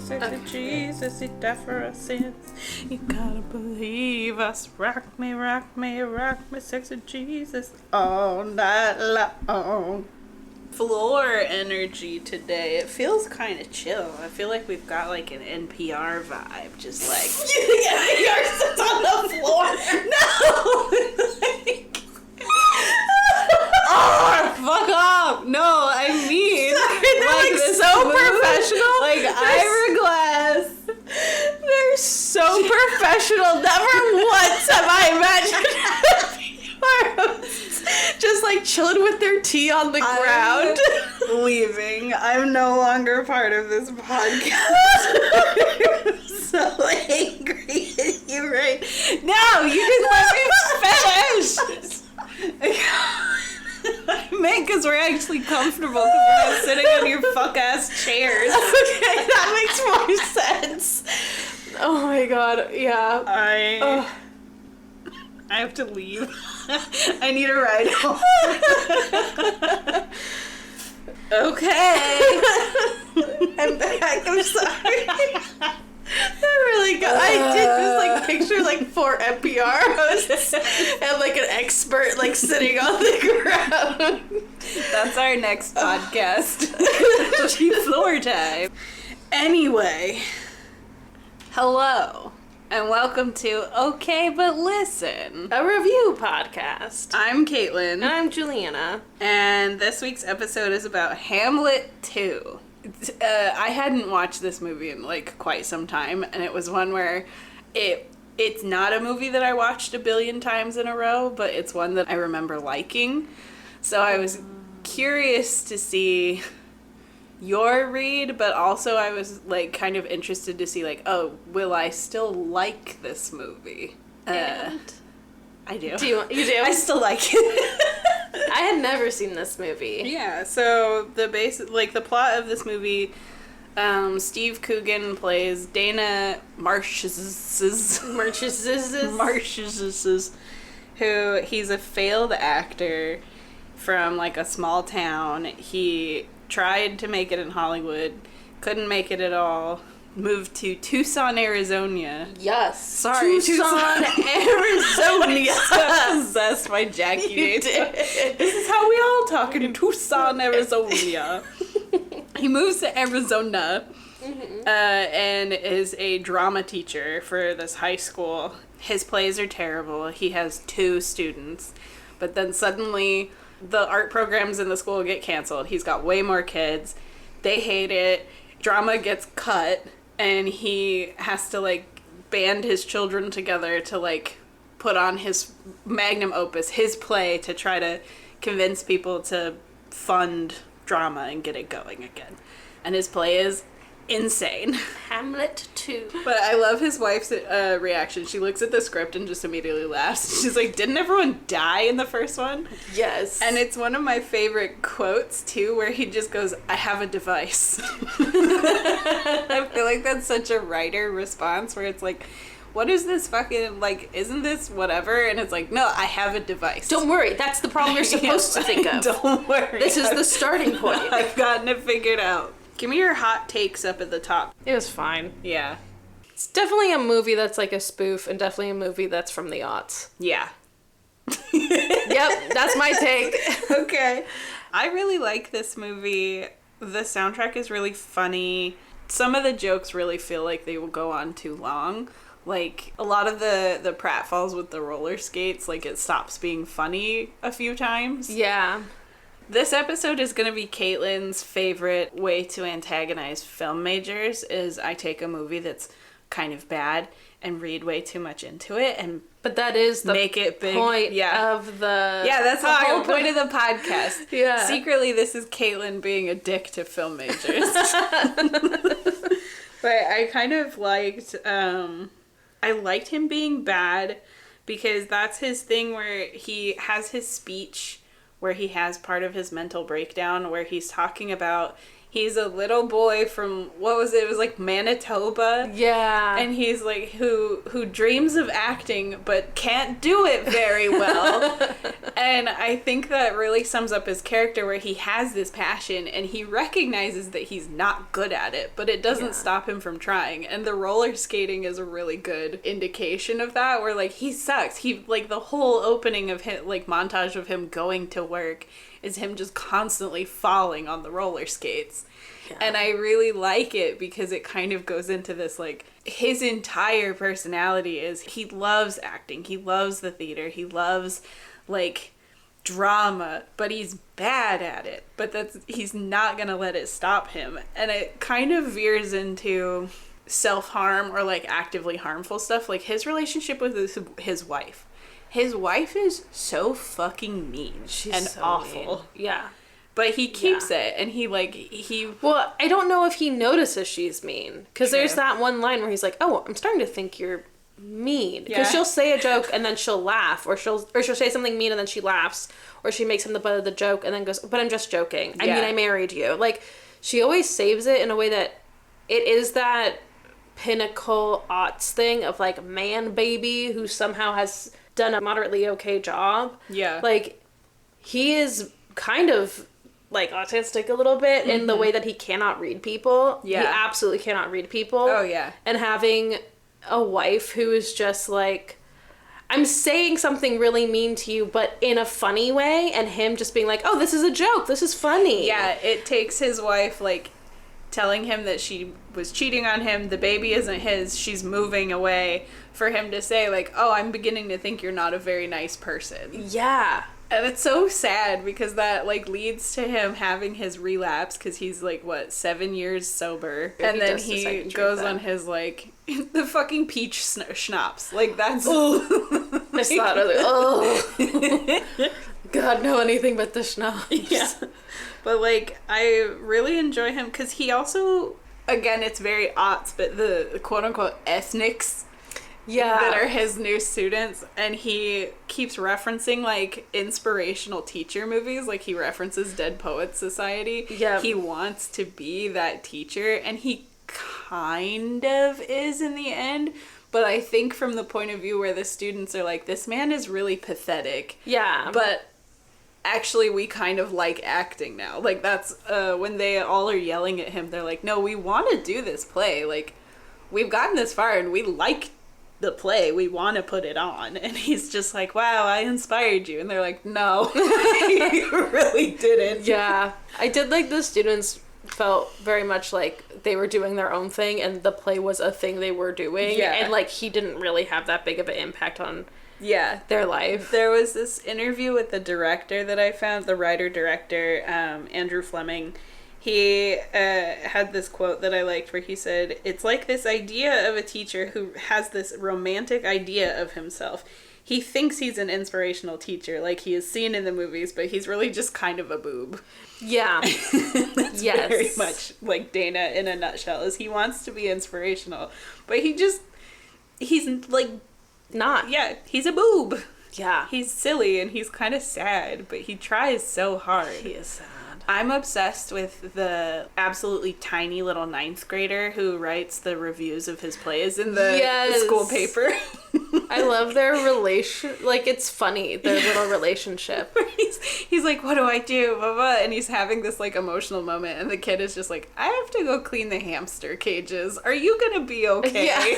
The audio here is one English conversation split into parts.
sexy Jesus, he died for our sins. You gotta believe us. Rock me, sexy Jesus, all night long. Floor energy today. It feels kind of chill. I feel like we've got like an NPR vibe, just like you think NPR sits on the floor? No. Oh, fuck off! No, I mean, they're like so professional. Like Ira Glass. They're so professional. Never once have I imagined just like chilling with their tea on the ground. I'm leaving. I'm no longer part of this podcast. I'm so angry at you right now. You didn't let me finish. I meant because we're actually comfortable because we're not sitting on your fuck ass chairs. Okay, that makes more sense. Oh my god, yeah. I have to leave. I need a ride home. Okay. I'm back. I'm sorry. That really good. I did just like picture like 4 NPR hosts and like an expert like sitting on the ground. That's our next podcast. Cheap floor time. Anyway, hello and welcome to Okay But Listen, A review podcast. I'm Kaitlyn. And I'm Juliana. And this week's episode is about Hamlet 2. I hadn't watched this movie in like quite some time, and it was one where it's not a movie that I watched a billion times in a row, but it's one that I remember liking. So I was curious to see your read, but also I was like kind of interested to see like, oh, will I still like this movie? And I do. You do? I still like it. I had never seen this movie. Yeah, so the plot of this movie, Steve Coogan plays Dana Marches, who he's a failed actor from like a small town. He tried to make it in Hollywood, couldn't make it at all. Moved to Tucson, Arizona. Yes. Sorry, Tucson, Arizona. Possessed by Jackie Nato. This is how we all talk in Tucson, Arizona. He moves to Arizona and is a drama teacher for this high school. His plays are terrible. He has 2 students. But then suddenly the art programs in the school get canceled. He's got way more kids. They hate it. Drama gets cut. And he has to, like, band his children together to, like, put on his magnum opus, his play, to try to convince people to fund drama and get it going again. And his play is insane. Hamlet 2. But I love his wife's reaction. She looks at the script and just immediately laughs. She's like, didn't everyone die in the first one? Yes. And it's one of my favorite quotes, too, where he just goes, I have a device. I feel like that's such a writer response where it's like, what is this fucking, like, isn't this whatever? And it's like, no, I have a device. Don't worry, that's the problem you're supposed to think of. Don't worry. This is the starting point. I've gotten it figured out. Give me your hot takes up at the top. It was fine. Yeah. It's definitely a movie that's like a spoof, and definitely a movie that's from the aughts. Yeah. Yep, that's my take. Okay. I really like this movie. The soundtrack is really funny. Some of the jokes really feel like they will go on too long. Like, a lot of the pratfalls with the roller skates, like, it stops being funny a few times. Yeah. This episode is going to be Kaitlyn's favorite way to antagonize film majors, is I take a movie that's kind of bad and read way too much into it and but that is the make it big. Point of the that's the whole point of the podcast. Yeah. Secretly, this is Kaitlyn being a dick to film majors. But I kind of liked, I liked him being bad because that's his thing where he has his speech where he has part of his mental breakdown where he's talking about He's a little boy from, what was it? It was like Manitoba. Yeah. And he's like, who dreams of acting, but can't do it very well. And I think that really sums up his character, where he has this passion and he recognizes that he's not good at it, but it doesn't stop him from trying. And the roller skating is a really good indication of that, where like he sucks. He, like, the whole opening of him, like montage of him going to work is him just constantly falling on the roller skates. Yeah. And I really like it because it kind of goes into this, like, his entire personality is he loves acting, he loves the theater, he loves, like, drama, but he's bad at it. But he's not gonna let it stop him. And it kind of veers into self-harm or, like, actively harmful stuff. Like, his relationship with his wife. His wife is so fucking mean. She's and so awful. Mean. Yeah. But he keeps it, and he... Well, I don't know if he notices she's mean. Because there's that one line where he's like, oh, I'm starting to think you're mean. Because she'll say a joke, and then she'll laugh. Or she'll say something mean, and then she laughs. Or she makes him the butt of the joke, and then goes, but I'm just joking. I mean, I married you. Like, she always saves it in a way that it is that pinnacle aughts thing of, like, man baby who somehow has done a moderately okay job. Yeah. Like, he is kind of, like, autistic a little bit in the way that he cannot read people. Yeah. He absolutely cannot read people. Oh, yeah. And having a wife who is just like, I'm saying something really mean to you, but in a funny way, and him just being like, oh, this is a joke, this is funny. Yeah, it takes his wife, like, telling him that she was cheating on him, the baby isn't his, she's moving away, for him to say, like, oh, I'm beginning to think you're not a very nice person. Yeah. And it's so sad because that, like, leads to him having his relapse because he's, like, 7 years sober. And then he goes on his, like, the fucking peach schnapps. Like, that's... I saw it. Oh. God, know anything but the schnapps. Yeah. But, like, I really enjoy him because he also, again, it's very aughts, but the quote-unquote ethnics that are his new students, and he keeps referencing, like, inspirational teacher movies. Like, he references Dead Poets Society. Yeah. He wants to be that teacher, and he kind of is in the end, but I think from the point of view where the students are like, this man is really pathetic. Yeah. But actually we kind of like acting now. Like, that's when they all are yelling at him, they're like, no, we want to do this play. Like, we've gotten this far and we like the play, we want to put it on. And he's just like, wow, I inspired you. And they're like, no, you really didn't. Yeah. I did like the students felt very much like they were doing their own thing and the play was a thing they were doing. Yeah. And, like, he didn't really have that big of an impact on their life. There was this interview with the director that I found, the writer-director, Andrew Fleming. He had this quote that I liked where he said, it's like this idea of a teacher who has this romantic idea of himself. He thinks he's an inspirational teacher, like he is seen in the movies, but he's really just kind of a boob. Yeah. That's very much like Dana in a nutshell, is he wants to be inspirational, but he's like not. Yeah, he's a boob. Yeah. He's silly and he's kind of sad, but he tries so hard. He is sad. I'm obsessed with the absolutely tiny little 9th grader who writes the reviews of his plays in the school paper. I love their relation. Like, it's funny, their little relationship. He's like, what do I do? Blah, blah. And he's having this, like, emotional moment. And the kid is just like, I have to go clean the hamster cages. Are you going to be okay? Yeah.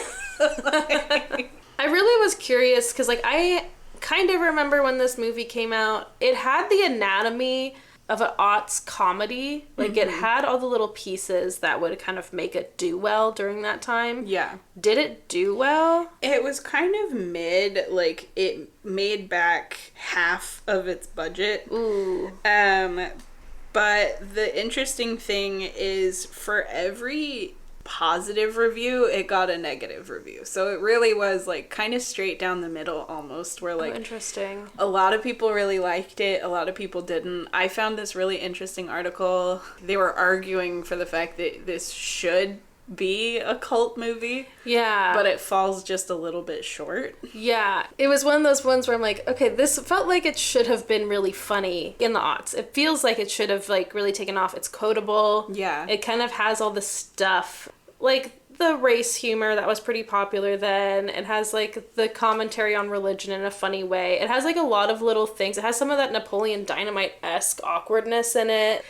I really was curious because, like, I kind of remember when this movie came out, it had the anatomy of an aughts comedy. Like, it had all the little pieces that would kind of make it do well during that time. Yeah. Did it do well? It was kind of mid. Like, it made back half of its budget. Ooh. But the interesting thing is, for every positive review, it got a negative review. So it really was, like, kind of straight down the middle almost, where, like, interesting. A lot of people really liked it, a lot of people didn't. I found this really interesting article. They were arguing for the fact that this should be a cult movie. Yeah. But it falls just a little bit short. Yeah. It was one of those ones where I'm like, okay, this felt like it should have been really funny in the aughts. It feels like it should have, like, really taken off. It's quotable. Yeah. It kind of has all the stuff, like, the race humor that was pretty popular then. It has, like, the commentary on religion in a funny way. It has, like, a lot of little things. It has some of that Napoleon Dynamite-esque awkwardness in it.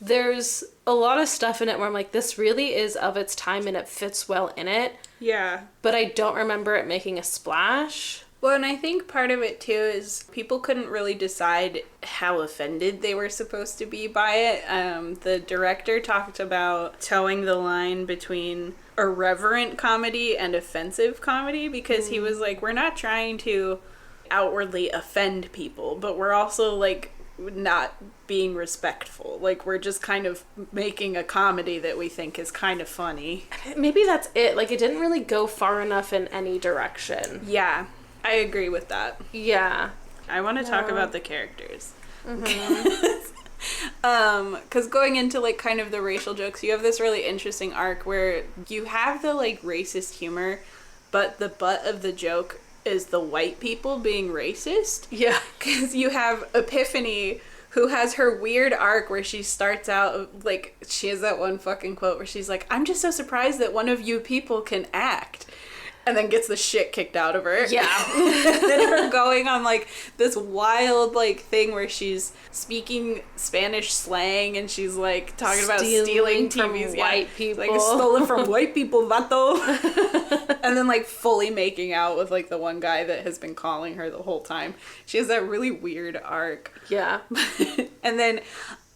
There's a lot of stuff in it where I'm like, this really is of its time and it fits well in it. Yeah. But I don't remember it making a splash. Well, and I think part of it, too, is people couldn't really decide how offended they were supposed to be by it. The director talked about towing the line between irreverent comedy and offensive comedy, because he was like, we're not trying to outwardly offend people, but we're also, like, not being respectful. Like, we're just kind of making a comedy that we think is kind of funny. Maybe that's it. Like, it didn't really go far enough in any direction. Yeah, I agree with that. Yeah. I want to talk about the characters. Because going into, like, kind of the racial jokes, you have this really interesting arc where you have the, like, racist humor, but the butt of the joke is the white people being racist. Yeah. Because you have Epiphany, who has her weird arc where she starts out, like, she has that one fucking quote where she's like, I'm just so surprised that one of you people can act. And then gets the shit kicked out of her. Yeah. And then her going on, like, this wild, like, thing where she's speaking Spanish slang and she's, like, talking about stealing TVs. From white people. Like, stolen from white people, vato. And then, like, fully making out with, like, the one guy that has been calling her the whole time. She has that really weird arc. Yeah. And then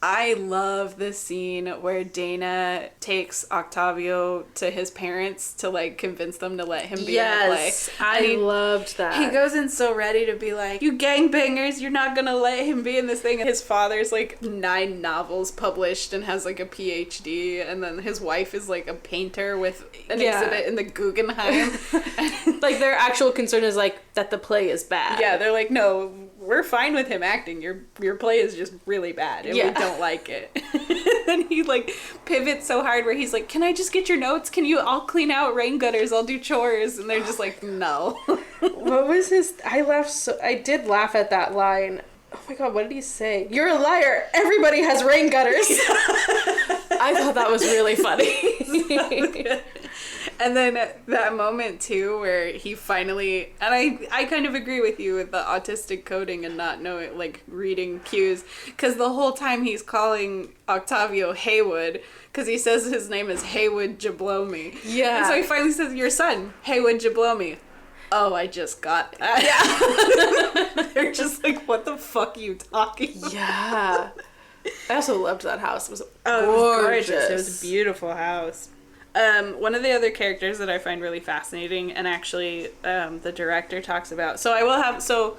I love the scene where Dana takes Octavio to his parents to, like, convince them to let him be in the play. Yes, I loved that. He goes in so ready to be like, you gangbangers, you're not gonna let him be in this thing. And his father's, like, 9 novels published and has, like, a PhD. And then his wife is, like, a painter with an exhibit in the Guggenheim. Like, their actual concern is, like, that the play is bad. Yeah, they're like, no, we're fine with him acting. Your play is just really bad, and we don't like it. Then he, like, pivots so hard where he's like, can I just get your notes? I'll clean out rain gutters, I'll do chores. And they're just like, no. What was his... I did laugh at that line. Oh my god, what did he say? You're a liar. Everybody has rain gutters. I thought that was really funny. And then that moment, too, where he finally... And I kind of agree with you with the autistic coding and not knowing, like, reading cues. Because the whole time he's calling Octavio Haywood, because he says his name is Haywood Jablomi. Yeah. And so he finally says, your son, Haywood Jablomi. Oh, I just got that. Yeah. They're just like, what the fuck are you talking about? Yeah. I also loved that house. It was gorgeous. It was a beautiful house. One of the other characters that I find really fascinating, and actually the director talks about... So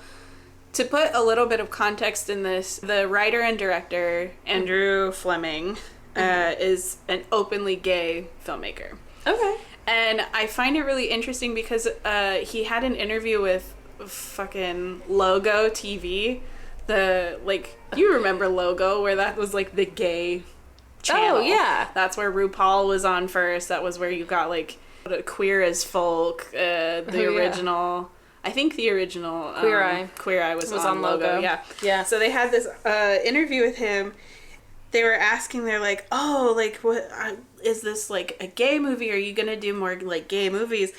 to put a little bit of context in this, the writer and director, Andrew Fleming, is an openly gay filmmaker. Okay. And I find it really interesting because he had an interview with fucking Logo TV. You remember Logo, where that was, like, the gay channel. Oh, yeah. That's where RuPaul was on first. That was where you got, like, Queer as Folk, original... I think the original Queer Eye was on Logo. Yeah. So they had this interview with him. They were asking, they're like, oh, like, what is this, like, a gay movie? Are you gonna do more, like, gay movies?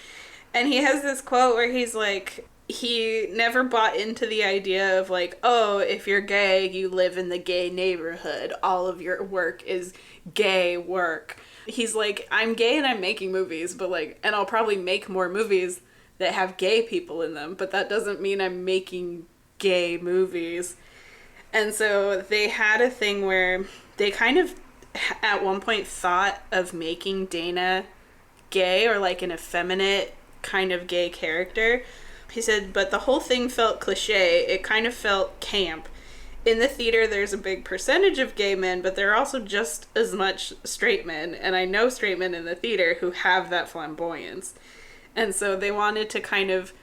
And he has this quote where he's like, he never bought into the idea of, like, oh, if you're gay, you live in the gay neighborhood. All of your work is gay work. He's like, I'm gay and I'm making movies, but, like, and I'll probably make more movies that have gay people in them, but that doesn't mean I'm making gay movies. And so they had a thing where they kind of at one point thought of making Dana gay, or like an effeminate kind of gay character. He said, but the whole thing felt cliche. It kind of felt camp. In the theater, there's a big percentage of gay men, but there are also just as much straight men. And I know straight men in the theater who have that flamboyance. And so they wanted to kind of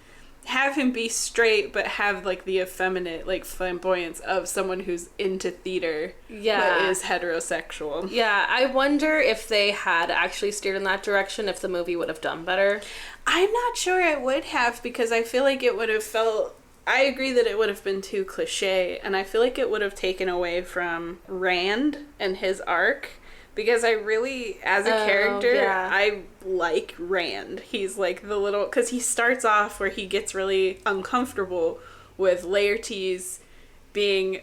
have him be straight, but have, like, the effeminate, like, flamboyance of someone who's into theater, but is heterosexual. Yeah, I wonder if they had actually steered in that direction, if the movie would have done better. I'm not sure it would have, because I feel like it would have felt... I agree that it would have been too cliche, and I feel like it would have taken away from Rand and his arc. Because I really, as a character, I like Rand. He's like the little... Because he starts off where he gets really uncomfortable with Laertes being...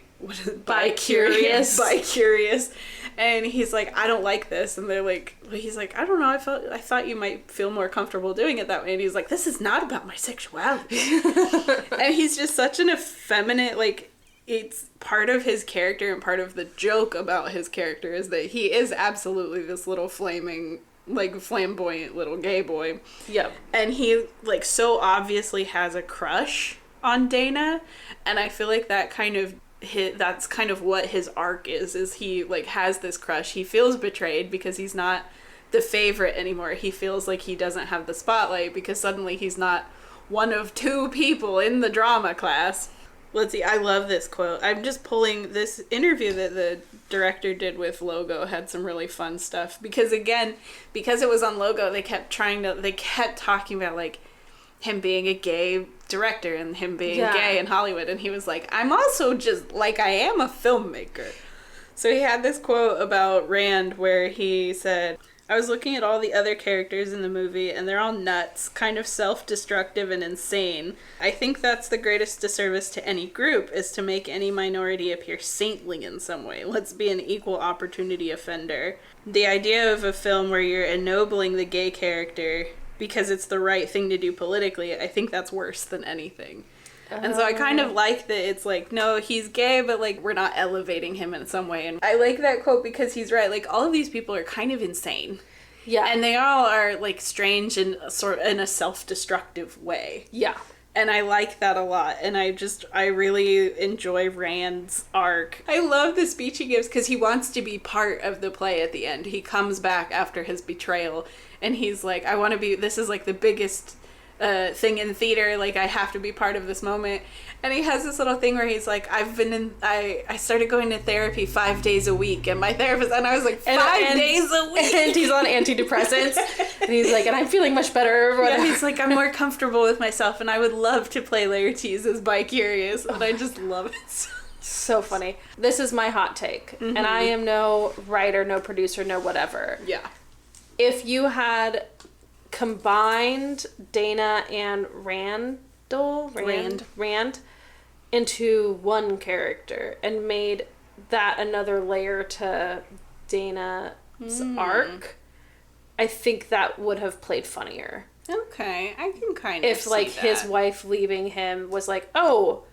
Bi-curious. Bi-curious. And he's like, I don't like this. And they're like... He's like, I don't know, I thought you might feel more comfortable doing it that way. And he's like, this is not about my sexuality. And he's just such an effeminate, like... It's part of his character and part of the joke about his character is that he is absolutely this little flaming, like, flamboyant little gay boy. Yep. And he, like, so obviously has a crush on Dana, and I feel like that kind of that's kind of what his arc is he, like, has this crush. He feels betrayed because he's not the favorite anymore. He feels like he doesn't have the spotlight because suddenly he's not one of 2 people in the drama class. Let's see, I love this quote. I'm just pulling this interview that the director did with Logo had some really fun stuff. Because again, because it was on Logo, they kept talking about, like, him being a gay director and him being gay in Hollywood. And he was like, I'm also just, like, I am a filmmaker. So he had this quote about Rand where he said... I was looking at all the other characters in the movie, and they're all nuts, kind of self-destructive and insane. I think that's the greatest disservice to any group, is to make any minority appear saintly in some way. Let's be an equal opportunity offender. The idea of a film where you're ennobling the gay character because it's the right thing to do politically, I think that's worse than anything. And so I kind of like that it's like, no, he's gay, but, like, we're not elevating him in some way. And I like that quote because he's right. Like, all of these people are kind of insane. Yeah. And they all are, like, strange and sort of in a self-destructive way. Yeah. And I like that a lot. And I really enjoy Rand's arc. I love the speech he gives because he wants to be part of the play at the end. He comes back after his betrayal and he's like, this is, like, the biggest... thing in theater, like, I have to be part of this moment. And he has this little thing where he's like, I started going to therapy 5 days a week, and my therapist, and I was like, 5 days a week? And he's on antidepressants, and he's like, and I'm feeling much better. Yeah, he's like, I'm more comfortable with myself, and I would love to play Laertes as bi-curious, and I just love it. So funny. This is my hot take, and I am no writer, no producer, no whatever. Yeah. If you had combined Dana and Rand into one character and made that another layer to Dana's arc, I think that would have played funnier. Okay, I can kind of if, like, his wife leaving him was like, oh,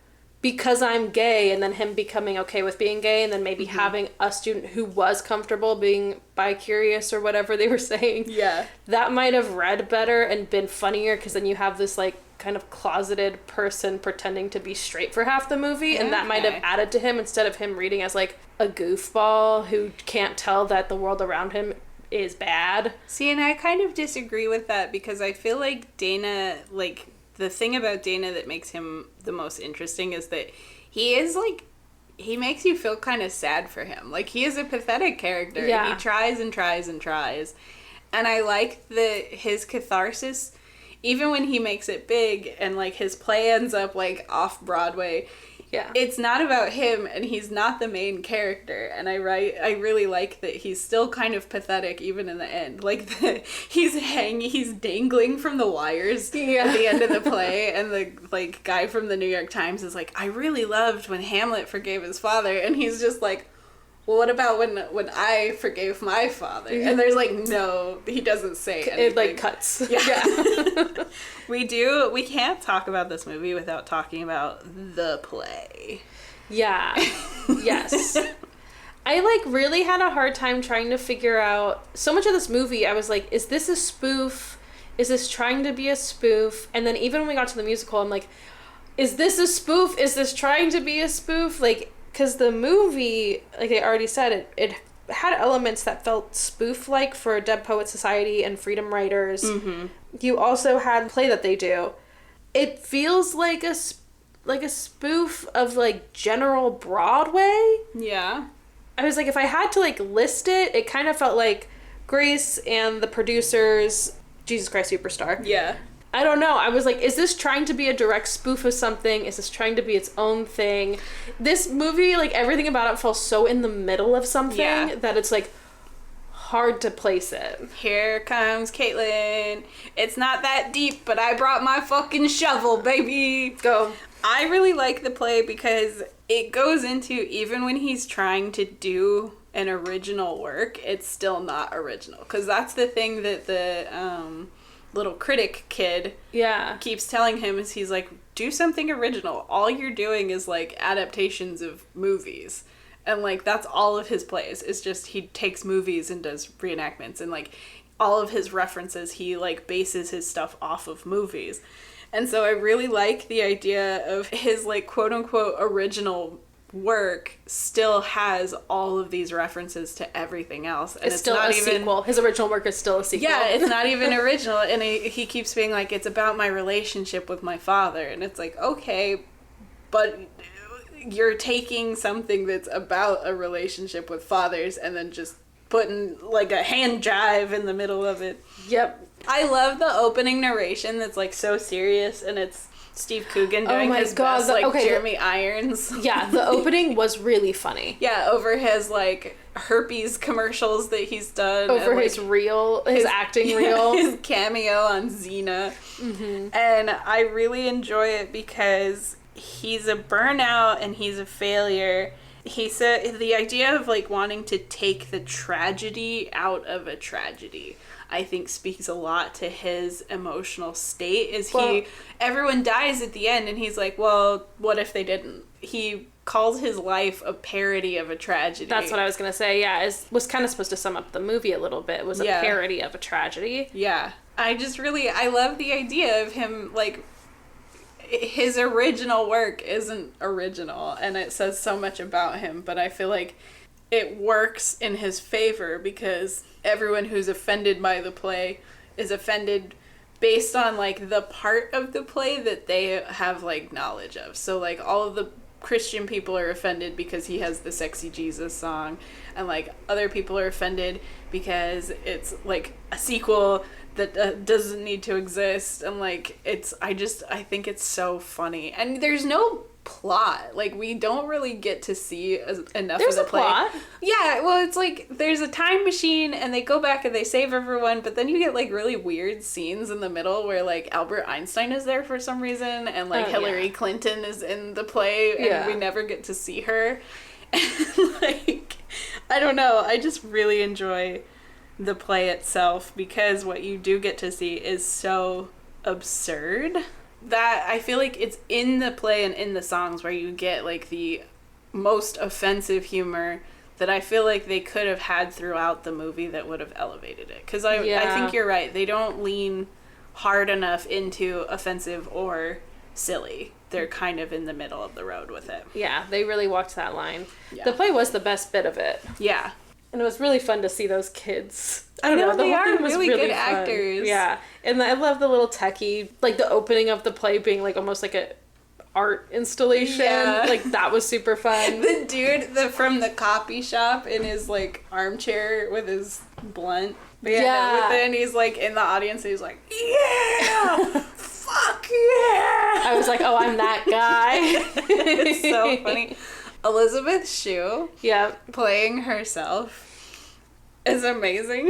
because I'm gay, and then him becoming okay with being gay, and then maybe having a student who was comfortable being bi-curious or whatever they were saying. Yeah. That might have read better and been funnier, because then you have this, like, kind of closeted person pretending to be straight for half the movie, and that might have added to him instead of him reading as, like, a goofball who can't tell that the world around him is bad. See, and I kind of disagree with that, because I feel like Dana, like... The thing about Dana that makes him the most interesting is that he is, like, he makes you feel kind of sad for him. Like, he is a pathetic character. Yeah. And he tries and tries and tries. And I like his catharsis, even when he makes it big and, like, his play ends up, like, off Broadway. Yeah. It's not about him, and he's not the main character. And I really like that he's still kind of pathetic even in the end. Like, he's dangling from the wires at the end of the play, and the, like, guy from the New York Times is like, I really loved when Hamlet forgave his father, and he's just like, well, what about when I forgave my father? And there's, like, no, he doesn't say anything. It, like, cuts. Yeah. We can't talk about this movie without talking about the play. Yeah. Yes. I, like, really had a hard time trying to figure out, so much of this movie, I was like, is this a spoof? Is this trying to be a spoof? And then even when we got to the musical, I'm like, is this a spoof? Is this trying to be a spoof? Like, because the movie, like I already said, it had elements that felt spoof-like for Dead Poets Society and Freedom Writers. Mm-hmm. You also had a play that they do it feels like a spoof of, like, General Broadway. Yeah. I was like, if I had to, like, list it, it kind of felt like Grace and the producers, Jesus Christ Superstar. Yeah. I don't know. I was like, is this trying to be a direct spoof of something? Is this trying to be its own thing? This movie, like, everything about it falls so in the middle of something that it's, like, hard to place it. Here comes Kaitlyn. It's not that deep, but I brought my fucking shovel, baby. Go. I really like the play because it goes into, even when he's trying to do an original work, it's still not original. Because that's the thing that the little critic kid keeps telling him, is he's like, do something original. All you're doing is, like, adaptations of movies. And, like, that's all of his plays. It's just he takes movies and does reenactments. And, like, all of his references, he, like, bases his stuff off of movies. And so I really like the idea of his, like, quote-unquote original work still has all of these references to everything else. And it's still not a sequel. His original work is still a sequel. Yeah, it's not even original. And he keeps being like, it's about my relationship with my father. And it's like, okay, but you're taking something that's about a relationship with fathers and then just putting, like, a hand jive in the middle of it. Yep. I love the opening narration that's, like, so serious, and it's Steve Coogan doing his best, like, Jeremy Irons. Yeah, the opening was really funny. Yeah, over his, like, herpes commercials that he's done. Over and, his acting reel. His cameo on Xena. Mm-hmm. And I really enjoy it because he's a burnout and he's a failure. He said the idea of, like, wanting to take the tragedy out of a tragedy, I think, speaks a lot to his emotional state. Everyone dies at the end and he's like, well, what if they didn't? He calls his life a parody of a tragedy. That's what I was going to say. Yeah, it was kind of supposed to sum up the movie a little bit. It was a parody of a tragedy. Yeah. I love the idea of him, like, his original work isn't original and it says so much about him, but I feel like it works in his favor because everyone who's offended by the play is offended based on, like, the part of the play that they have, like, knowledge of. So, like, all of the Christian people are offended because he has the Sexy Jesus song, and, like, other people are offended because it's, like, a sequel that doesn't need to exist, and, like, I think it's so funny. And there's no plot. Like, we don't really get to see enough of the play. Plot. Yeah, well, it's like there's a time machine and they go back and they save everyone, but then you get, like, really weird scenes in the middle where, like, Albert Einstein is there for some reason and, like, Hillary Clinton is in the play and we never get to see her. And, like, I don't know, I just really enjoy the play itself because what you do get to see is so absurd that I feel like it's in the play and in the songs where you get, like, the most offensive humor that I feel like they could have had throughout the movie that would have elevated it. Because I think you're right. They don't lean hard enough into offensive or silly. They're kind of in the middle of the road with it. Yeah, they really walked that line. Yeah. The play was the best bit of it. Yeah. And it was really fun to see those kids. I don't know, the whole thing was really good fun. Actors. Yeah. And I love the little techie, like, the opening of the play being, like, almost like a art installation. Yeah. Like, that was super fun. The dude from the copy shop in his, like, armchair with his blunt. And he's, like, in the audience and he's like, yeah! Fuck yeah! I was like, oh, I'm that guy. It's so funny. Elizabeth Shue playing herself is amazing.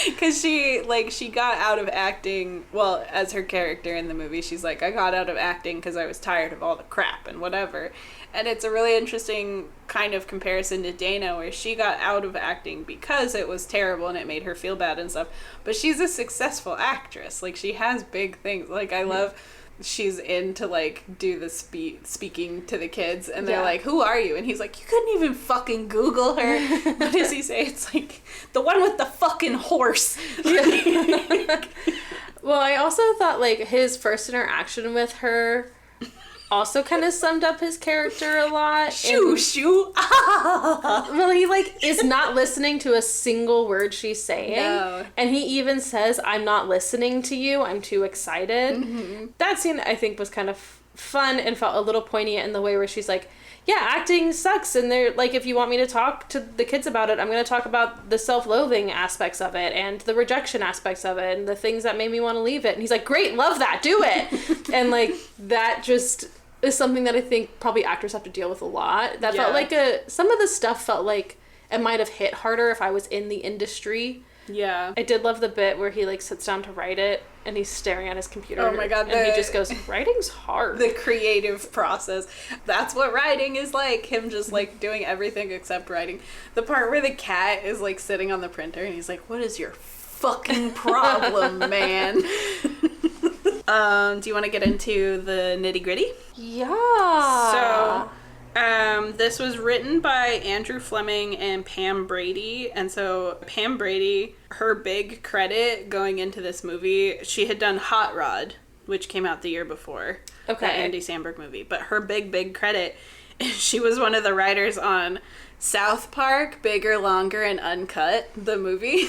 Because she got out of acting, well, as her character in the movie, she's like, I got out of acting because I was tired of all the crap and whatever. And it's a really interesting kind of comparison to Dana, where she got out of acting because it was terrible and it made her feel bad and stuff. But she's a successful actress. Like, she has big things. Like, I love... she's in to, like, do the speaking to the kids, and they're like, who are you? And he's like, you couldn't even fucking Google her. What does he say? It's like, the one with the fucking horse. Well, I also thought, like, his first interaction with her also kind of summed up his character a lot. Shoo, shoo. Well, he, like, is not listening to a single word she's saying. No. And he even says, I'm not listening to you. I'm too excited. Mm-hmm. That scene, I think, was kind of fun and felt a little poignant in the way where she's like, yeah, acting sucks, and they're like, if you want me to talk to the kids about it, I'm going to talk about the self-loathing aspects of it, and the rejection aspects of it, and the things that made me want to leave it. And he's like, great, love that, do it! And, like, that just is something that I think probably actors have to deal with a lot. That felt like some of the stuff felt like it might have hit harder if I was in the industry. Yeah. I did love the bit where he, like, sits down to write it, and he's staring at his computer. Oh my god. And he just goes, writing's hard. The creative process. That's what writing is like. Him just, like, doing everything except writing. The part where the cat is, like, sitting on the printer, and he's like, what is your fucking problem, man? Do you want to get into the nitty-gritty? Yeah. So... this was written by Andrew Fleming and Pam Brady, and so Pam Brady, her big credit going into this movie, she had done Hot Rod, which came out the year before, okay, that Andy Samberg movie, but her big credit, she was one of the writers on South Park, Bigger, Longer, and Uncut, the movie.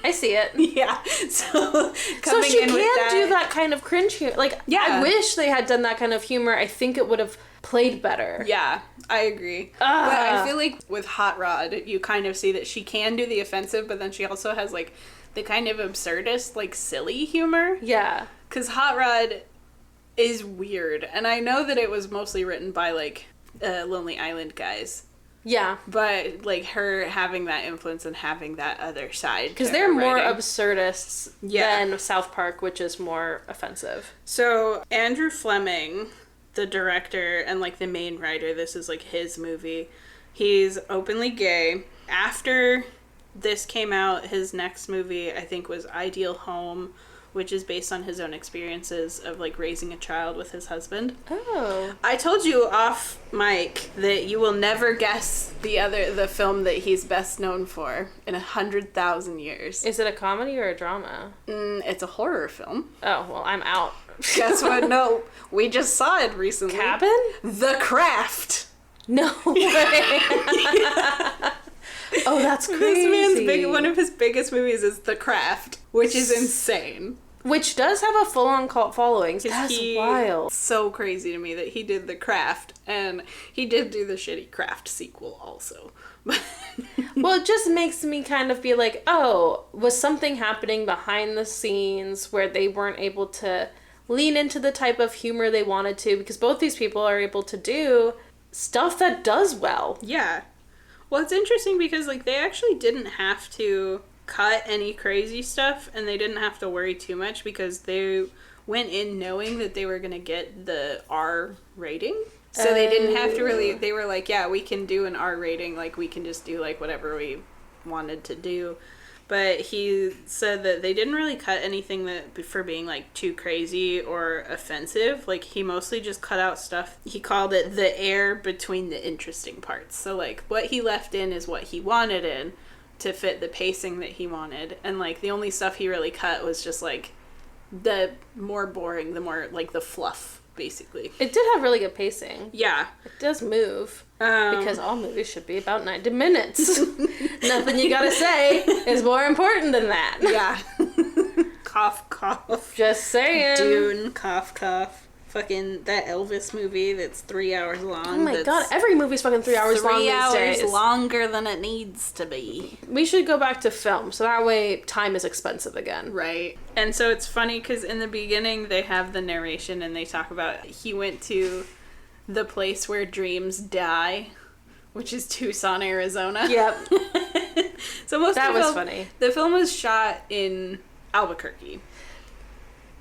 I see it. Yeah. So she can do that kind of cringe humor. Like, yeah. I wish they had done that kind of humor. I think it would have played better. Yeah, I agree. But I feel like with Hot Rod, you kind of see that she can do the offensive, but then she also has, like, the kind of absurdist, like, silly humor. Yeah. Because Hot Rod is weird. And I know that it was mostly written by, like, Lonely Island guys. Yeah. But, like, her having that influence and having that other side. Because they're more absurdists than South Park, which is more offensive. So, Andrew Fleming, the director and, like, the main writer, this is, like, his movie. He's openly gay. After this came out, his next movie, I think, was Ideal Home, which is based on his own experiences of, like, raising a child with his husband. Oh. I told you off mic that you will never guess the film that he's best known for in 100,000 years. Is it a comedy or a drama? It's a horror film. Oh, well, I'm out. Guess what? No, we just saw it recently. Cabin? The Craft. No way. Oh, that's crazy. This man's one of his biggest movies is The Craft, which is insane. Which does have a full-on cult following. That's wild. So crazy to me that he did The Craft, and he did do the shitty Craft sequel also. Well, it just makes me kind of be like, oh, was something happening behind the scenes where they weren't able to lean into the type of humor they wanted to? Because both these people are able to do stuff that does well. Yeah. Well, it's interesting because, like, they actually didn't have to cut any crazy stuff, and they didn't have to worry too much because they went in knowing that they were going to get the R rating. So they didn't have to really, they were like, yeah, we can do an R rating, like, we can just do, like, whatever we wanted to do. But he said that they didn't really cut anything that for being, like, too crazy or offensive. Like, he mostly just cut out stuff. He called it the air between the interesting parts. So, like, what he left in is what he wanted in to fit the pacing that he wanted. And, like, the only stuff he really cut was just, like, the more boring, the more, like, the fluff, basically. It did have really good pacing. Yeah. It does move. Because all movies should be about 90 minutes. Nothing you gotta say is more important than that. Yeah. Cough, cough. Just saying. Dune, cough, cough. Fucking that Elvis movie that's 3 hours long. Oh my god, every movie's fucking 3 hours long these days. 3 hours longer than it needs to be. We should go back to film, so that way time is expensive again. Right. And so it's funny because in the beginning they have the narration and they talk about he went to the place where dreams die, which is Tucson, Arizona. Yep. So most that of the was film, funny. The film was shot in Albuquerque.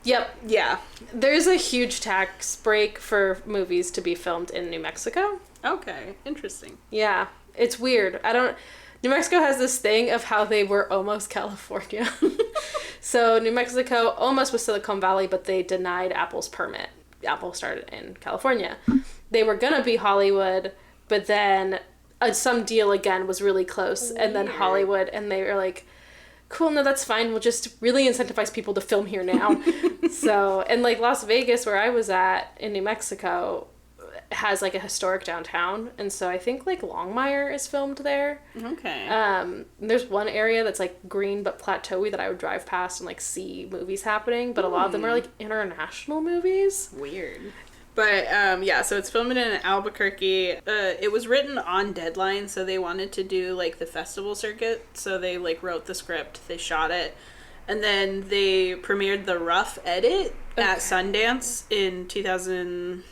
Yep. Yeah. There's a huge tax break for movies to be filmed in New Mexico. Okay. Interesting. Yeah. It's weird. New Mexico has this thing of how they were almost California. So New Mexico almost was Silicon Valley, but they denied Apple's permit. Apple started in California. They were gonna be Hollywood, but then some deal again was really close. Weird. And then Hollywood, and they were like, cool, no, that's fine. We'll just really incentivize people to film here now. So, and like Las Vegas, where I was at in New Mexico, has like a historic downtown, and so I think like Longmire is filmed there. Okay. There's one area that's like green but plateauy that I would drive past and like see movies happening, but a lot of them are like international movies. Weird. But yeah, so it's filmed in Albuquerque. It was written on deadline, so they wanted to do like the festival circuit. So they like wrote the script, they shot it, and then they premiered the rough edit at Sundance in 2007.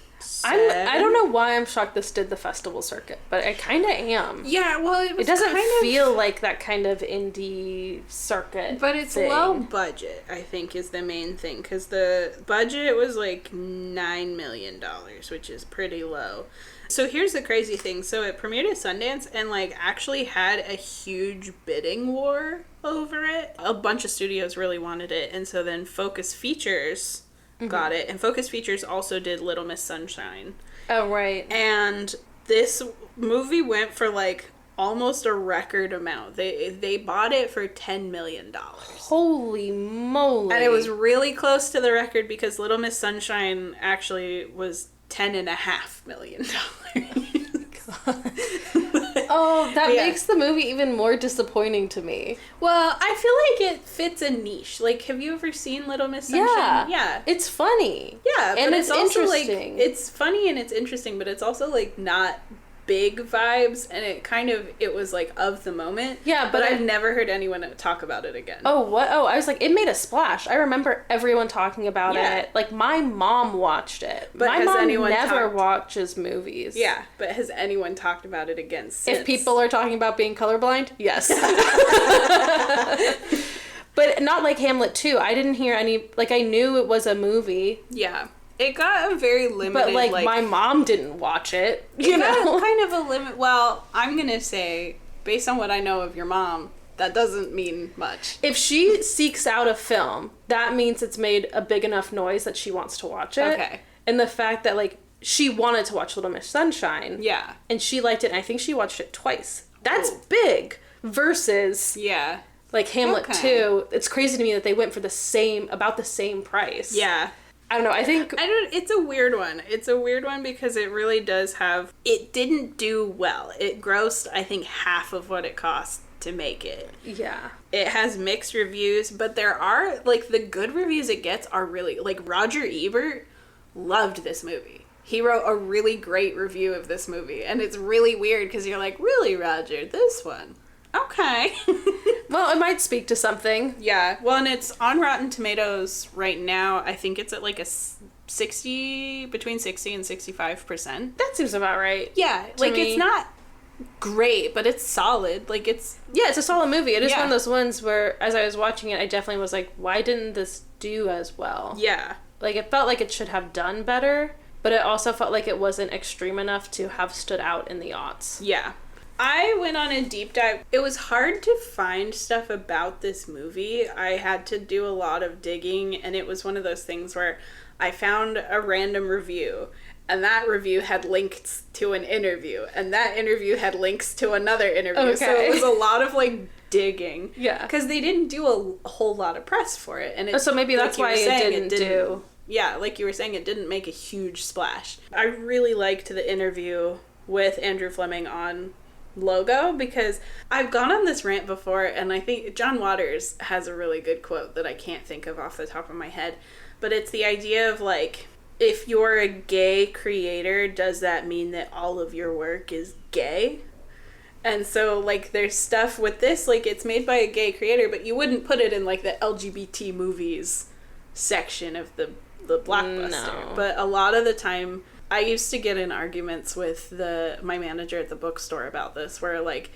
I don't know why I'm shocked this did the festival circuit, but I kind of am. Yeah, well, it doesn't feel like that kind of indie circuit. But it's low budget, I think, is the main thing, because the budget was like $9 million, which is pretty low. So here's the crazy thing. So it premiered at Sundance and like actually had a huge bidding war over it. A bunch of studios really wanted it, and so then Focus Features got it, and Focus Features also did Little Miss Sunshine. Oh, right. And this movie went for like almost a record amount. They bought it for $10 million. Holy moly. And it was really close to the record because Little Miss Sunshine actually was $10.5 million. Oh, that makes the movie even more disappointing to me. Well, I feel like it fits a niche. Like, have you ever seen Little Miss Sunshine? Yeah. It's funny. Yeah, and but it's also interesting. Like, it's funny and it's interesting, but it's also like not big vibes, and it was like of the moment. Yeah, but I've never heard anyone talk about it again. Oh, what? Oh, I was like, it made a splash. I remember everyone talking about it. Like, my mom watched it. But my mom never watches movies. Yeah, but has anyone talked about it again since? If people are talking about being colorblind, yes. But not like Hamlet 2. I didn't hear any, like, I knew it was a movie. Yeah. It got a very limited, but like my mom didn't watch it. You know, kind of a limit. Well, I'm gonna say, based on what I know of your mom, that doesn't mean much. If she seeks out a film, that means it's made a big enough noise that she wants to watch it. Okay. And the fact that like she wanted to watch Little Miss Sunshine. Yeah. And she liked it, and I think she watched it twice. That's big versus like Hamlet 2. It's crazy to me that they went for about the same price. Yeah. I don't know, it's a weird one. It's a weird one because it really does it didn't do well. It grossed, I think, half of what it cost to make it. Yeah. It has mixed reviews, but there are, like, the good reviews it gets are really, like, Roger Ebert loved this movie. He wrote a really great review of this movie, and it's really weird because you're like, really, Roger, this one? Okay. Well, it might speak to something. Yeah. Well, and it's on Rotten Tomatoes right now. I think it's at like a between 60 and 65%. That seems about right. Yeah. Like, it's not great, but it's solid. Like, it's a solid movie. It is one of those ones where, as I was watching it, I definitely was like, why didn't this do as well? Yeah. Like, it felt like it should have done better, but it also felt like it wasn't extreme enough to have stood out in the aughts. Yeah. I went on a deep dive. It was hard to find stuff about this movie. I had to do a lot of digging, and it was one of those things where I found a random review, and that review had links to an interview, and that interview had links to another interview. Okay. So it was a lot of, like, digging. Yeah. Because they didn't do a whole lot of press for it. And so maybe that's why it didn't do... Yeah, like you were saying, it didn't make a huge splash. I really liked the interview with Andrew Fleming on Logo, because I've gone on this rant before, and I think John Waters has a really good quote that I can't think of off the top of my head, but it's the idea of, like, if you're a gay creator, does that mean that all of your work is gay? And so, like, there's stuff with this, like, it's made by a gay creator, but you wouldn't put it in, like, the LGBT movies section of the Blockbuster. No. But a lot of the time, I used to get in arguments with my manager at the bookstore about this, where, like,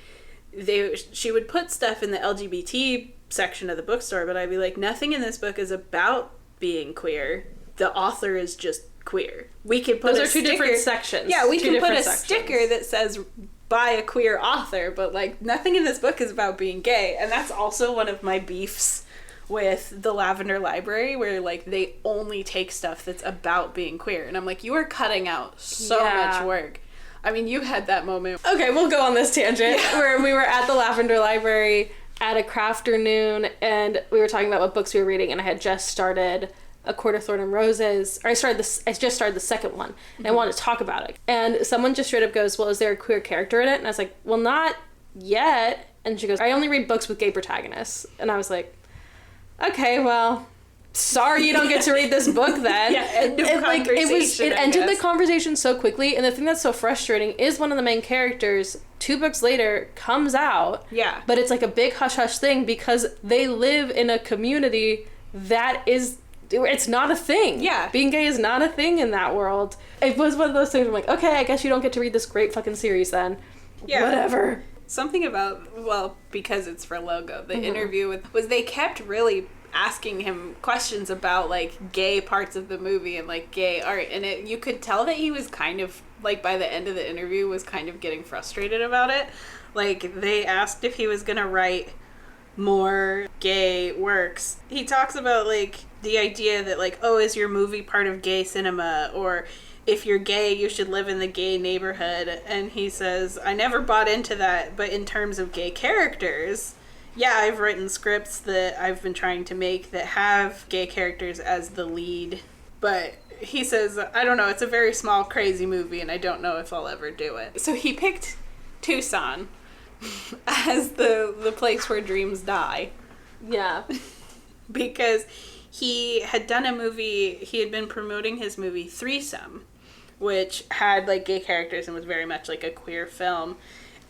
she would put stuff in the LGBT section of the bookstore, but I'd be like, nothing in this book is about being queer. The author is just queer. We could put Those are two different sections. Yeah, we can put a sticker that says by a queer author, but, like, nothing in this book is about being gay. And that's also one of my beefs with the Lavender Library, where, like, they only take stuff that's about being queer, and I'm like, you are cutting out so much work. I mean, you had that moment. Okay, we'll go on this tangent where we were at the Lavender Library at a crafternoon, and we were talking about what books we were reading, and I had just started A Court of Thorn and Roses, or I just started the second one, and I wanted to talk about it. And someone just straight up goes, well, is there a queer character in it? And I was like, well, not yet. And she goes, I only read books with gay protagonists. And I was like, okay, well, sorry you don't get to read this book then. End of conversation, it ended the conversation so quickly, and the thing that's so frustrating is one of the main characters 2 books later comes out. Yeah. But it's like a big hush-hush thing because they live in a community that is... It's not a thing. Yeah. Being gay is not a thing in that world. It was one of those things where I'm like, okay, I guess you don't get to read this great fucking series then. Yeah. Whatever. Something about, well, because it's for Logo, the interview was they kept really asking him questions about, like, gay parts of the movie and, like, gay art. And you could tell that he was kind of, like, by the end of the interview was kind of getting frustrated about it. Like, they asked if he was going to write more gay works. He talks about, like, the idea that, like, oh, is your movie part of gay cinema? Or if you're gay, you should live in the gay neighborhood. And he says, I never bought into that, but in terms of gay characters, yeah, I've written scripts that I've been trying to make that have gay characters as the lead. But he says, I don't know, it's a very small, crazy movie, and I don't know if I'll ever do it. So he picked Tucson as the place where dreams die. Yeah. Because he had done a movie, he had been promoting his movie Threesome, which had, like, gay characters and was very much like a queer film.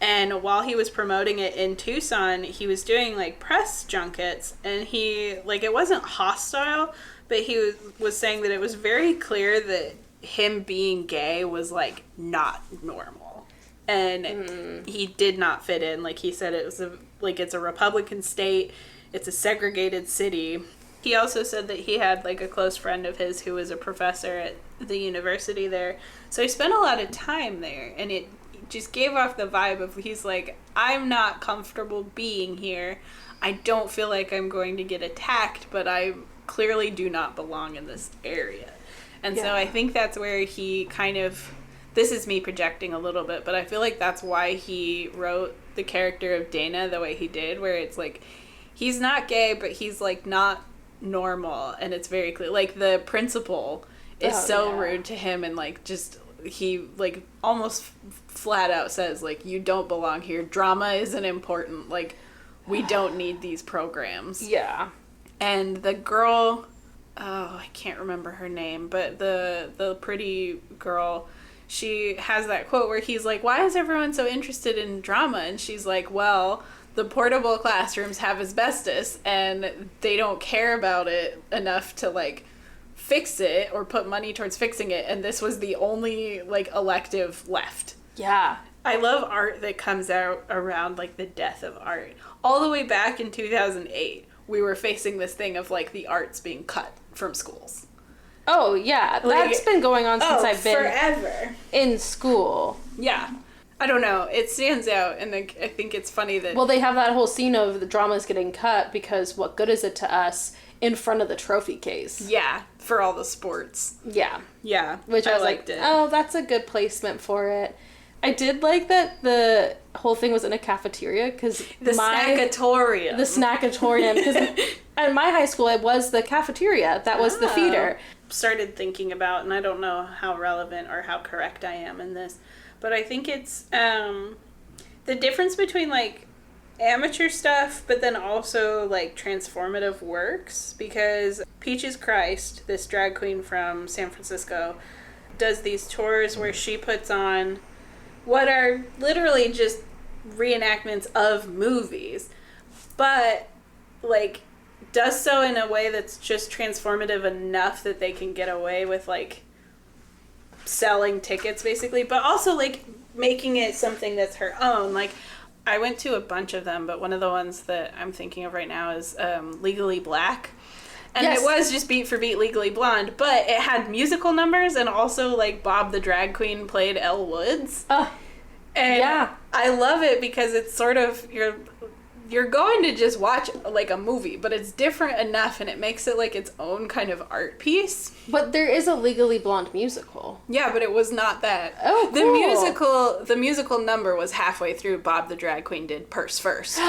And while he was promoting it in Tucson, he was doing, like, press junkets, and he, like, it wasn't hostile, but he was saying that it was very clear that him being gay was, like, not normal. And he did not fit in. Like, he said it was, it's a Republican state, it's a segregated city. He also said that he had, like, a close friend of his who was a professor at the university there. So he spent a lot of time there, and it just gave off the vibe of, he's like, I'm not comfortable being here. I don't feel like I'm going to get attacked, but I clearly do not belong in this area. And so I think that's where he kind of, this is me projecting a little bit, but I feel like that's why he wrote the character of Dana the way he did, where it's like, he's not gay, but he's, like, not normal, and it's very clear. Like, the principal is rude to him, and, like, just, he, like, almost flat out says, like, you don't belong here. Drama isn't important. Like, we don't need these programs. Yeah. And the girl, I can't remember her name, but the pretty girl, she has that quote where he's like, why is everyone so interested in drama? And she's like, well, the portable classrooms have asbestos, and they don't care about it enough to, like, fix it or put money towards fixing it, and this was the only, like, elective left. Yeah. I love art that comes out around, like, the death of art. All the way back in 2008, we were facing this thing of, like, the arts being cut from schools. Oh, yeah. Like, that's been going on since I've been forever in school. Yeah. I don't know. It stands out, and I think it's funny that... Well, they have that whole scene of the dramas getting cut because what good is it to us in front of the trophy case? Yeah, for all the sports. Yeah. Yeah, which I was liked like, it. Oh, that's a good placement for it. I did like that the whole thing was in a cafeteria, because The snackatorium, because at my high school it was the cafeteria that was the feeder. Started thinking about, and I don't know how relevant or how correct I am in this, but I think it's the difference between, like, amateur stuff, but then also, like, transformative works, because Peaches Christ, this drag queen from San Francisco, does these tours where she puts on what are literally just reenactments of movies, but, like, does so in a way that's just transformative enough that they can get away with, like, selling tickets, basically, but also, like, making it something that's her own. Like, I went to a bunch of them, but one of the ones that I'm thinking of right now is Legally Black. And It was just beat for beat Legally Blonde, but it had musical numbers, and also, like, Bob the Drag Queen played Elle Woods. And I love it because it's sort of, you're going to just watch, like, a movie, but it's different enough, and it makes it, like, its own kind of art piece. But there is a Legally Blonde musical. Yeah, but it was not that. Oh, cool. The musical number was halfway through. Bob the Drag Queen did Purse First.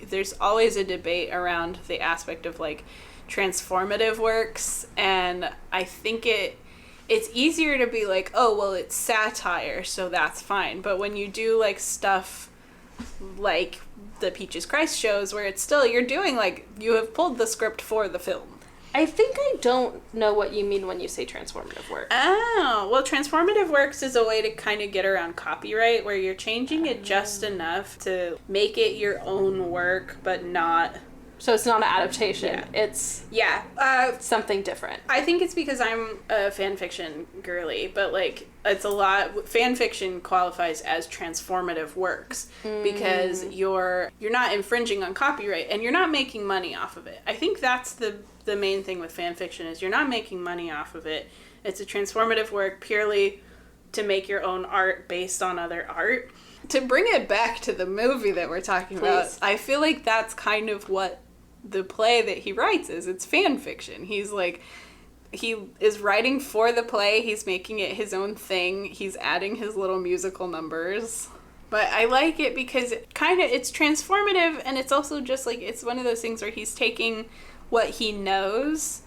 There's always a debate around the aspect of, like, transformative works, and I think it's easier to be like, oh, well, it's satire, so that's fine. But when you do, like, stuff like the Peaches Christ shows, where it's still, you're doing, like, you have pulled the script for the film. I think I don't know what you mean when you say transformative work. Oh, well, transformative works is a way to kind of get around copyright, where you're changing it just enough to make it your own work, but not... So it's not an adaptation. Yeah. It's something different. I think it's because I'm a fan fiction girly, but, like, it's a lot... Fan fiction qualifies as transformative works because you're not infringing on copyright, and you're not making money off of it. I think that's the main thing with fan fiction, is you're not making money off of it. It's a transformative work purely to make your own art based on other art. To bring it back to the movie that we're talking about, I feel like that's kind of what the play that he writes is. It's fan fiction. He's like, he is writing for the play. He's making it his own thing. He's adding his little musical numbers. But I like it because it's transformative, and it's also just like, it's one of those things where he's taking what he knows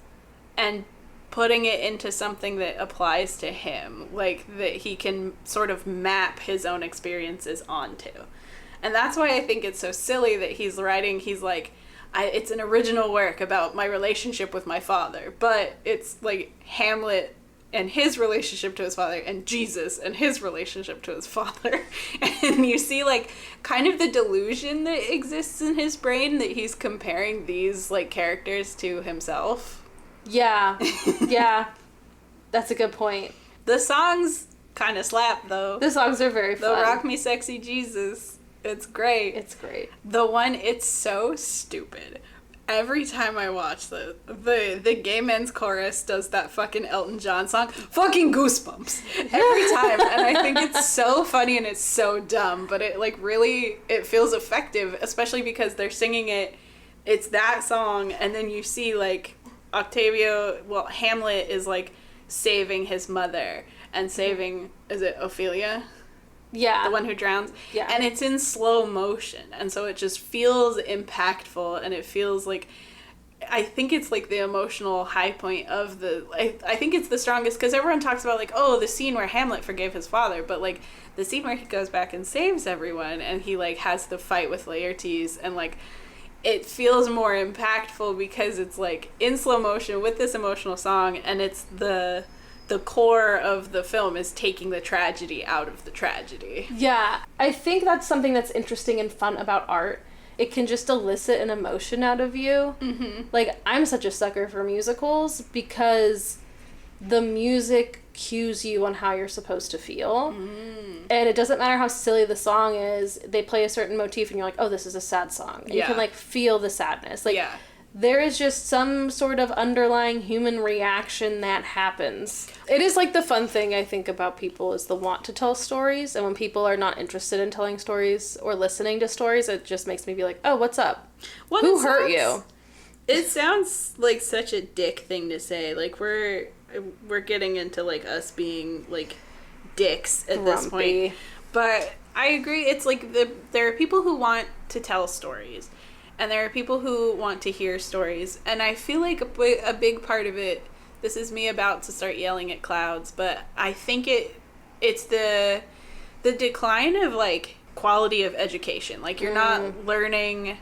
and putting it into something that applies to him, like that he can sort of map his own experiences onto. And that's why I think it's so silly that he's like, it's an original work about my relationship with my father, but it's like Hamlet and his relationship to his father, and Jesus and his relationship to his father. And you see, like, kind of the delusion that exists in his brain that he's comparing these, like, characters to himself. Yeah. Yeah. That's a good point. The songs kind of slap, though. The songs are very fun. The Rock Me Sexy Jesus. It's great. It's great. The one, it's so stupid. Every time I watch the gay men's chorus does that fucking Elton John song, fucking goosebumps every time. And I think it's so funny and it's so dumb, but it, like, really, it feels effective, especially because they're singing it. It's that song, and then you see, like, Hamlet is, like, saving his mother and saving, is it Ophelia? Yeah. The one who drowns. Yeah. And it's in slow motion. And so it just feels impactful, and it feels like, I think it's like the emotional high point of I think it's the strongest, because everyone talks about, like, oh, the scene where Hamlet forgave his father, but, like, the scene where he goes back and saves everyone, and he, like, has the fight with Laertes, and, like, it feels more impactful because it's, like, in slow motion with this emotional song, and it's the core of the film is taking the tragedy out of the tragedy. Yeah, I think that's something that's interesting and fun about art. It can just elicit an emotion out of you. Mm-hmm. Like, I'm such a sucker for musicals because the music cues you on how you're supposed to feel. Mm. And it doesn't matter how silly the song is, they play a certain motif and you're like, oh, this is a sad song. And you can, like, feel the sadness. Like, yeah. There is just some sort of underlying human reaction that happens. It is, like, the fun thing I think about people is the want to tell stories. And when people are not interested in telling stories or listening to stories, it just makes me be like, oh, what's up? Well, who hurt you? It sounds like such a dick thing to say. Like, we're getting into, like, us being, like, dicks at this point. But I agree. It's like there are people who want to tell stories. And there are people who want to hear stories. And I feel like a big part of it, this is me about to start yelling at clouds, but I think it's the decline of, like, quality of education. Like, you're not learning.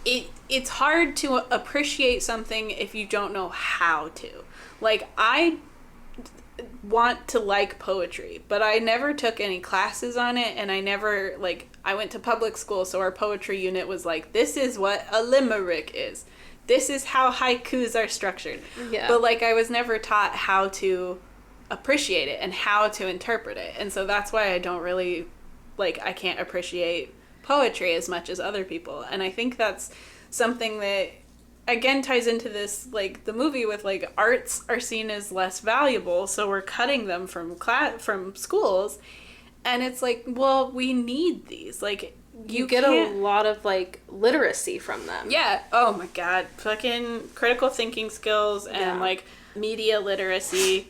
It's hard to appreciate something if you don't know how to. Like, I want to like poetry, but I never took any classes on it, and I never, like, I went to public school, so our poetry unit was like, this is what a limerick is. This is how haikus are structured. Yeah. But, like, I was never taught how to appreciate it and how to interpret it. And so that's why I don't really, like, I can't appreciate poetry as much as other people. And I think that's something that, again, ties into this, like, the movie with, like, arts are seen as less valuable, so we're cutting them from schools. And it's like, well, we need these. Like, you get a lot of, like, literacy from them. Yeah. Oh, my God. Fucking critical thinking skills and, like, media literacy.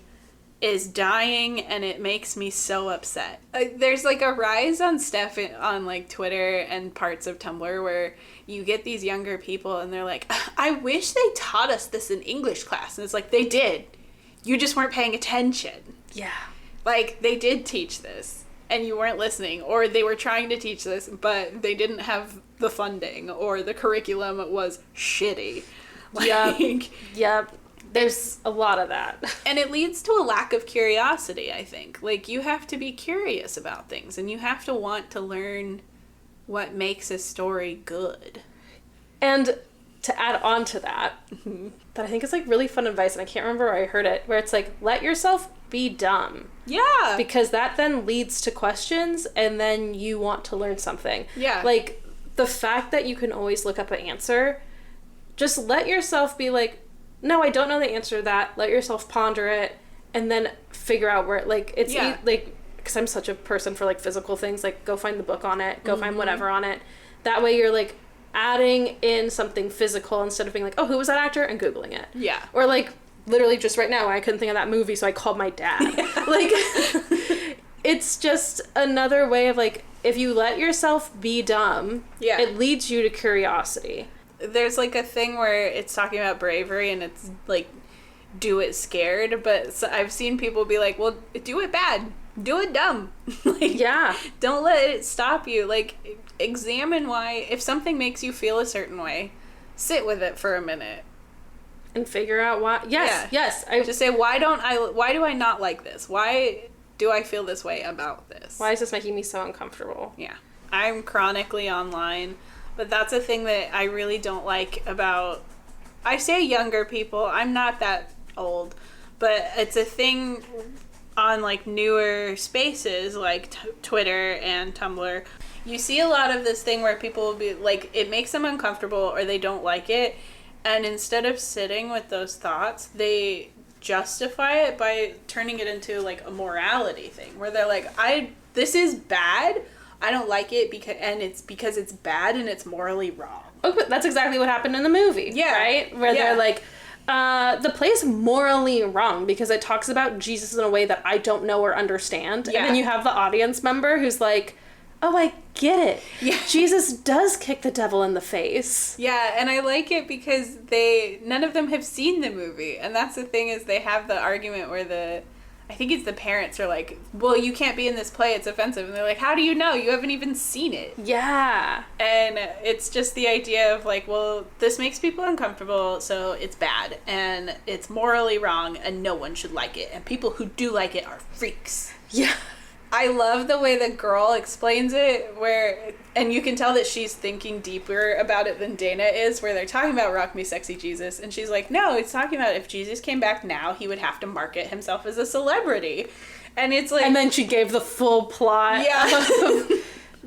is dying, and it makes me so upset. There's like a rise on stuff on like Twitter and parts of Tumblr where you get these younger people and they're like, I wish they taught us this in English class. And it's like, they did. You just weren't paying attention. Yeah. Like, they did teach this and you weren't listening, or they were trying to teach this, but they didn't have the funding, or the curriculum was shitty. Like, Yep. There's a lot of that. And it leads to a lack of curiosity, I think. Like, you have to be curious about things, and you have to want to learn what makes a story good. And to add on to that, that I think is, like, really fun advice, and I can't remember where I heard it, where it's like, let yourself be dumb. Yeah. Because that then leads to questions, and then you want to learn something. Yeah. Like, the fact that you can always look up an answer, just let yourself be like, no, I don't know the answer to that. Let yourself ponder it, and then figure out where, like, it's, like, because I'm such a person for, like, physical things, like, go find the book on it, go find whatever on it. That way you're, like, adding in something physical instead of being like, oh, who was that actor? And Googling it. Yeah. Or, like, literally just right now, I couldn't think of that movie, so I called my dad. Like, it's just another way of, like, if you let yourself be dumb, it leads you to curiosity. There's, like, a thing where it's talking about bravery, and it's, like, do it scared, but I've seen people be like, well, do it bad. Do it dumb. Like, don't let it stop you. Like, examine why, if something makes you feel a certain way, sit with it for a minute. And figure out why. Yes. I just say, why do I not like this? Why do I feel this way about this? Why is this making me so uncomfortable? Yeah. I'm chronically online. But that's a thing that I really don't like about, I say younger people, I'm not that old, but it's a thing on, like, newer spaces like Twitter and Tumblr. You see a lot of this thing where people will be like, it makes them uncomfortable or they don't like it, and instead of sitting with those thoughts, they justify it by turning it into, like, a morality thing where they're like, this is bad, I don't like it because it's bad and it's morally wrong. Oh, that's exactly what happened in the movie. Yeah. Right? Where they're like, the play is morally wrong because it talks about Jesus in a way that I don't know or understand. Yeah. And then you have the audience member who's like, oh, I get it. Yeah. Jesus does kick the devil in the face. Yeah, and I like it because none of them have seen the movie. And that's the thing, is they have the argument where I think it's the parents are like, well, you can't be in this play, it's offensive. And they're like, how do you know? You haven't even seen it. Yeah. And it's just the idea of like, well, this makes people uncomfortable, so it's bad. And it's morally wrong, and no one should like it. And people who do like it are freaks. Yeah. I love the way the girl explains it, and you can tell that she's thinking deeper about it than Dana is, where they're talking about Rock Me Sexy Jesus, and she's like, no, it's talking about if Jesus came back now, he would have to market himself as a celebrity. And it's like... And then she gave the full plot of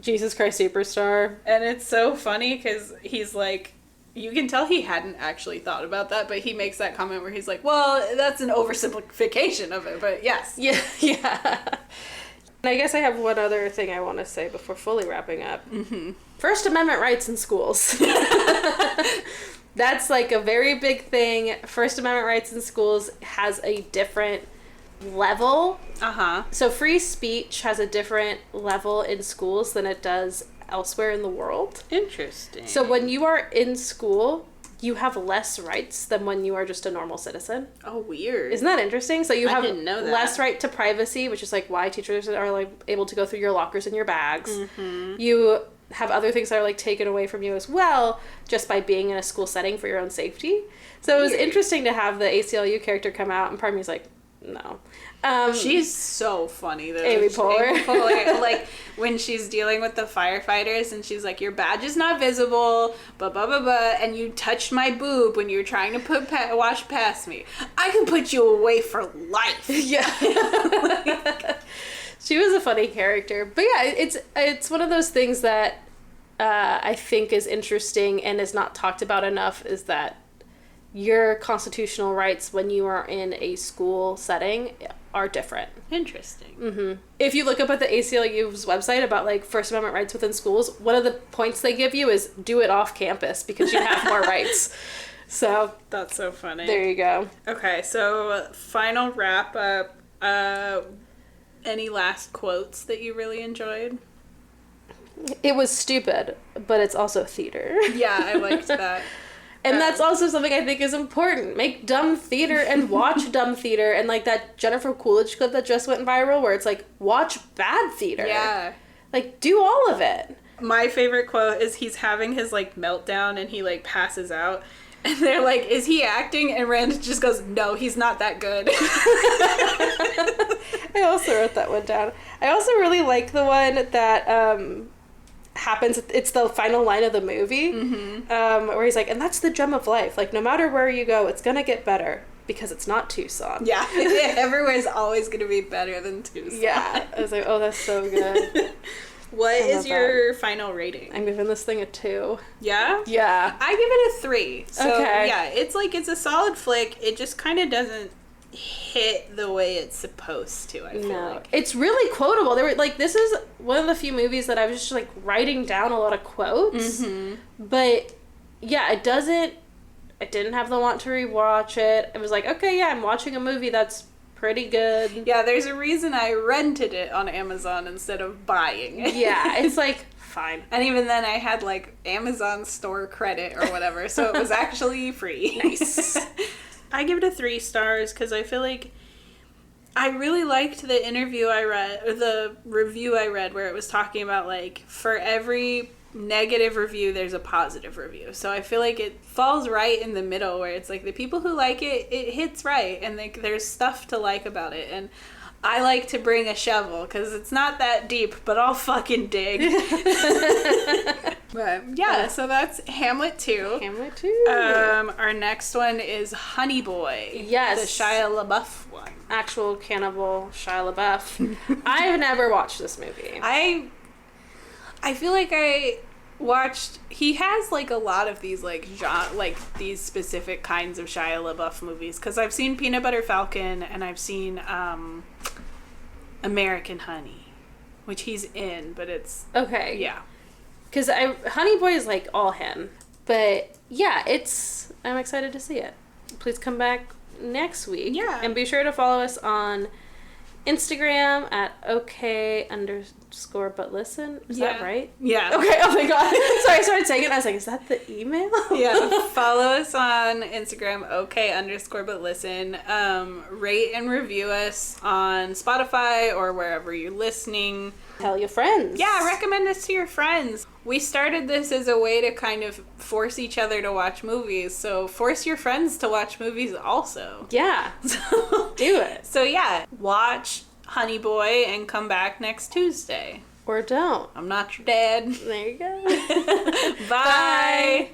Jesus Christ Superstar. And it's so funny, because he's like... You can tell he hadn't actually thought about that, but he makes that comment where he's like, well, that's an oversimplification of it, but yes. Yeah. And I guess I have one other thing I want to say before fully wrapping up. Mm-hmm. First Amendment rights in schools. That's like a very big thing. First Amendment rights in schools has a different level. Uh-huh. So free speech has a different level in schools than it does elsewhere in the world. Interesting. So when you are in school, you have less rights than when you are just a normal citizen. Oh, weird. Isn't that interesting? So you have didn't know that. Less right to privacy, which is like why teachers are like able to go through your lockers and your bags. Mm-hmm. You have other things that are like taken away from you as well, just by being in a school setting for your own safety. So it was interesting to have the ACLU character come out, and part of me is like, no. She's so funny though. Amy Poehler. Like when she's dealing with the firefighters and she's like, your badge is not visible, and you touched my boob when you were trying to wash past me. I can put you away for life. Yeah. She was a funny character. But yeah, it's one of those things that I think is interesting and is not talked about enough, is that your constitutional rights when you are in a school setting are different. Interesting. Mm-hmm. If you look up at the ACLU's website about like First Amendment rights within schools, one of the points they give you is do it off campus because you have more rights. So that's so funny. There you go. Okay, so final wrap up. Any last quotes that you really enjoyed? It was stupid, but it's also theater. Yeah, I liked that. And that's also something I think is important. Make dumb theater and watch dumb theater. And like that Jennifer Coolidge clip that just went viral where it's like, watch bad theater. Yeah. Like, do all of it. My favorite quote is he's having his like meltdown and he like passes out. And they're like, is he acting? And Rand just goes, no, he's not that good. I also wrote that one down. I also really like the one that happens. It's the final line of the movie, where he's like, and that's the gem of life. Like, no matter where you go, it's going to get better because it's not Tucson. Yeah. Everywhere's always going to be better than Tucson. Yeah. I was like, oh, that's so good. What is your final rating? I'm giving this thing a 2. Yeah? Yeah. I give it a 3. So, okay. Yeah, it's a solid flick. It just kind of doesn't hit the way it's supposed to, I feel like. It's really quotable. There were, like, this is one of the few movies that I was just, like, writing down a lot of quotes. But, yeah, I didn't have the want to rewatch it. It was like, okay, yeah, I'm watching a movie that's pretty good. Yeah, there's a reason I rented it on Amazon instead of buying it. Yeah, it's like, fine. And even then I had like Amazon store credit or whatever, so it was actually free. Nice. I give it a 3 stars because I feel like I really liked the interview I read, or the review I read where it was talking about like for every negative review there's a positive review, so I feel like it falls right in the middle where it's like the people who like it hits right, and like there's stuff to like about it. And I like to bring a shovel because it's not that deep, but I'll fucking dig. But yeah, so that's Hamlet 2. Hamlet 2. Our next one is Honey Boy. Yes. The Shia LaBeouf one. Actual cannibal Shia LaBeouf. I've never watched this movie. I feel like I watched, he has like a lot of these like genre, like these specific kinds of Shia LaBeouf movies, because I've seen Peanut Butter Falcon and I've seen American Honey, which he's in, but it's okay. Yeah, because Honey Boy is like all him, but yeah, I'm excited to see it. Please come back next week. Yeah, and be sure to follow us on Instagram at OK_but_listen. Is that right? Yeah. Okay, oh my god. Sorry, I started saying it and I was like, is that the email? Yeah. Follow us on Instagram, OK_but_listen. Rate and review us on Spotify or wherever you're listening. Tell your friends. Yeah, recommend us to your friends. We started this as a way to kind of force each other to watch movies, so force your friends to watch movies also. Yeah. So, do it. So yeah, watch Honey Boy and come back next Tuesday. Or don't. I'm not your dad. There you go. Bye. Bye.